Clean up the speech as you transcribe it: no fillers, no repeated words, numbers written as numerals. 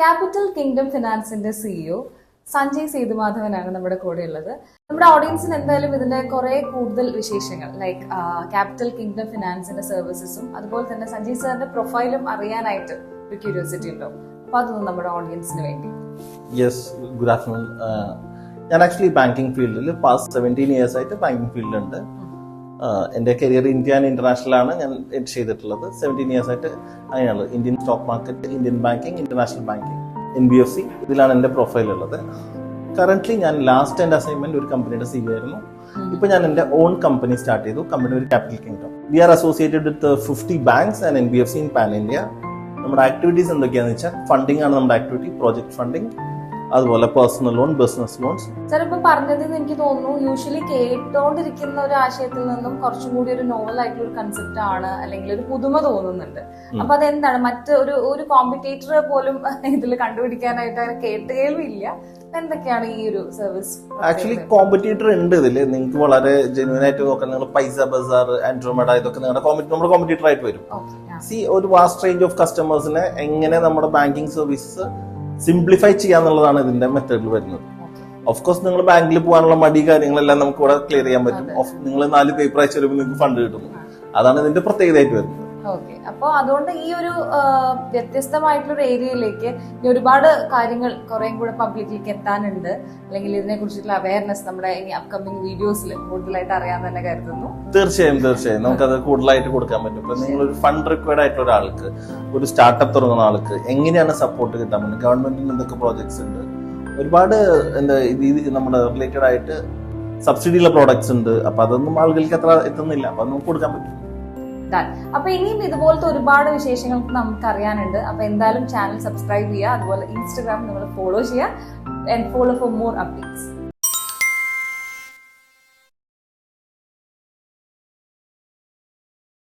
Capital kingdom ഫിനാൻസിന്റെ CEO Sanjay സേതുമാധവനാണ് നമ്മുടെ കൂടെ ഉള്ളത്. നമ്മുടെ ഓഡിയൻസിന് എന്തായാലും ഇതിന്റെ കുറെ കൂടുതൽ വിശേഷങ്ങൾ ലൈക്ക് ക്യാപിറ്റൽ കിങ്ഡം ഫിനാൻസിന്റെ സർവീസസും അതുപോലെ തന്നെ സഞ്ജയ് സാറിന്റെ പ്രൊഫൈലും അറിയാനായിട്ട് ഒരു ക്യൂരിയോസിറ്റി ഉണ്ടാവും. അപ്പൊ അതൊന്നും നമ്മുടെ ഓഡിയൻസിന് വേണ്ടി. Yes, good afternoon. ഞാൻ ആക്ച്വലി ബാങ്കിങ് ഫീൽഡിൽ പാസ്റ്റ് 17 years ആയിട്ട് ബാങ്കിങ് ഫീൽഡിലുണ്ട്. എൻ്റെ കരിയർ ഇന്ത്യ ആൻഡ് ഇന്റർനാഷണലാണ് ഞാൻ ചെയ്തിട്ടുള്ളത്. 17 years ആയിട്ട് അങ്ങനെയാണ്. Indian stock market, Indian banking, international banking, NBFC, ഇതിലാണ് എൻ്റെ പ്രൊഫൈൽ ഉള്ളത്. കറന്റ്ലി ഞാൻ ലാസ്റ്റ് എൻ്റെ അസൈൻമെന്റ് ഒരു കമ്പനിയുടെ CEO ആയിരുന്നു. ഇപ്പൊ ഞാൻ എൻ്റെ ഓൺ കമ്പനി സ്റ്റാർട്ട് ചെയ്തു. കമ്പനി ഒരു Capital Kingdom. We are associated with 50 banks and NBFC in pan India. നമ്മുടെ ആക്ടിവിറ്റീസ് എന്തൊക്കെയാണെന്ന് വെച്ചാൽ ഫണ്ടിങ് ആണ് നമ്മുടെ ആക്ടിവിറ്റി, പ്രോജക്ട് ഫണ്ടിങ്, അതുപോലെ personal loan, business loans. Sir ഇപ്പൊ പറഞ്ഞത് എനിക്ക് തോന്നുന്നു യൂഷ്വലി കേട്ടോണ്ടിരിക്കുന്ന ഒരു ആശയത്തിൽ നിന്നും കുറച്ചും കൂടി ഒരു നോവൽ ആയിട്ടുള്ള ഒരു കൺസെപ്റ്റ് ആണ്, അല്ലെങ്കിൽ ഒരു പുതുമ തോന്നുന്നുണ്ട്. അപ്പൊ അതെന്താണ് മറ്റ് ഒരു കോമ്പറ്റേറ്റർ പോലും ഇതിൽ കണ്ടുപിടിക്കാനായിട്ട് അങ്ങനെ കേട്ടുകേൾവില്ല. എന്തൊക്കെയാണ് ഈ ഒരു സർവീസ്? ആക്ച്വലി കോമ്പറ്റേറ്റർ ഉണ്ട് ഇതിൽ. നിങ്ങൾക്ക് വളരെ ജെന്യൂൻ ആയിട്ട് നോക്കാൻ നിങ്ങൾ പൈസ ബസാർ, ആൻഡ്രോമേഡ, ഇതൊക്കെ നമ്മുടെ കോമ്പറ്റേറ്റർ ആയിട്ട് വരും. ഒരു വാസ്റ്റ് റേഞ്ച് ഓഫ് കസ്റ്റമേഴ്സിനെ എങ്ങനെ നമ്മുടെ ബാങ്കിങ് സർവീസസ് സിംപ്ലിഫൈ ചെയ്യാന്നുള്ളതാണ് ഇതിന്റെ മെത്തേഡിൽ വരുന്നത്. ഓഫ് കോഴ്സ് നിങ്ങൾ ബാങ്കിൽ പോകാനുള്ള മടി കാര്യങ്ങളെല്ലാം നമുക്ക് ഇവിടെ ക്ലിയർ ചെയ്യാൻ പറ്റും. നിങ്ങൾ 4 പേപ്പർ അയച്ചു വരുമ്പോൾ നിങ്ങൾക്ക് ഫണ്ട് കിട്ടുന്നു. അതാണ് ഇതിന്റെ പ്രത്യേകതയായിട്ട് വരുന്നത്. ഓക്കെ, അപ്പോൾ അതുകൊണ്ട് ഈ ഒരു വ്യത്യസ്തമായിട്ടുള്ള ഒരു ഏരിയയിലേക്ക് ഇനി ഒരുപാട് കാര്യങ്ങൾ കുറേയും കൂടെ പബ്ലിക്കിലേക്ക് എത്താനുണ്ട്, അല്ലെങ്കിൽ ഇതിനെ കുറിച്ചിട്ടുള്ള അവയർനെസ് നമ്മുടെ ഇനി അപ്കമിങ് വീഡിയോസിൽ കൂടുതലായിട്ട് അറിയാൻ തന്നെ കരുതുന്നു. തീർച്ചയായും നമുക്കത് കൂടുതലായിട്ട് കൊടുക്കാൻ പറ്റും. ഇപ്പൊ നിങ്ങൾ ഒരു ഫണ്ട് റിക്വയർഡ് ആയിട്ടുള്ള ഒരാൾക്ക്, ഒരു സ്റ്റാർട്ടപ്പ് തുടങ്ങുന്ന ആൾക്ക് എങ്ങനെയാണ് സപ്പോർട്ട് കിട്ടാൻ പറ്റും, ഗവൺമെന്റിന് എന്തൊക്കെ പ്രോജക്ട്സ് ഉണ്ട്, ഒരുപാട് നമ്മുടെ റിലേറ്റഡ് ആയിട്ട് സബ്സിഡിയുള്ള പ്രോഡക്ട്സ് ഉണ്ട്. അപ്പൊ അതൊന്നും ആളുകൾക്ക് അത്ര എത്തുന്നില്ല. അപ്പൊ നമുക്ക് കൊടുക്കാൻ പറ്റും. അപ്പൊ ഇനിയും ഇതുപോലത്തെ ഒരുപാട് വിശേഷങ്ങൾ നമുക്ക് അറിയാനുണ്ട്. അപ്പൊ എന്തായാലും ചാനൽ സബ്സ്ക്രൈബ് ചെയ്യുക, അതുപോലെ ഇൻസ്റ്റാഗ്രാം നിങ്ങൾ ഫോളോ ചെയ്യുക, and follow for more updates.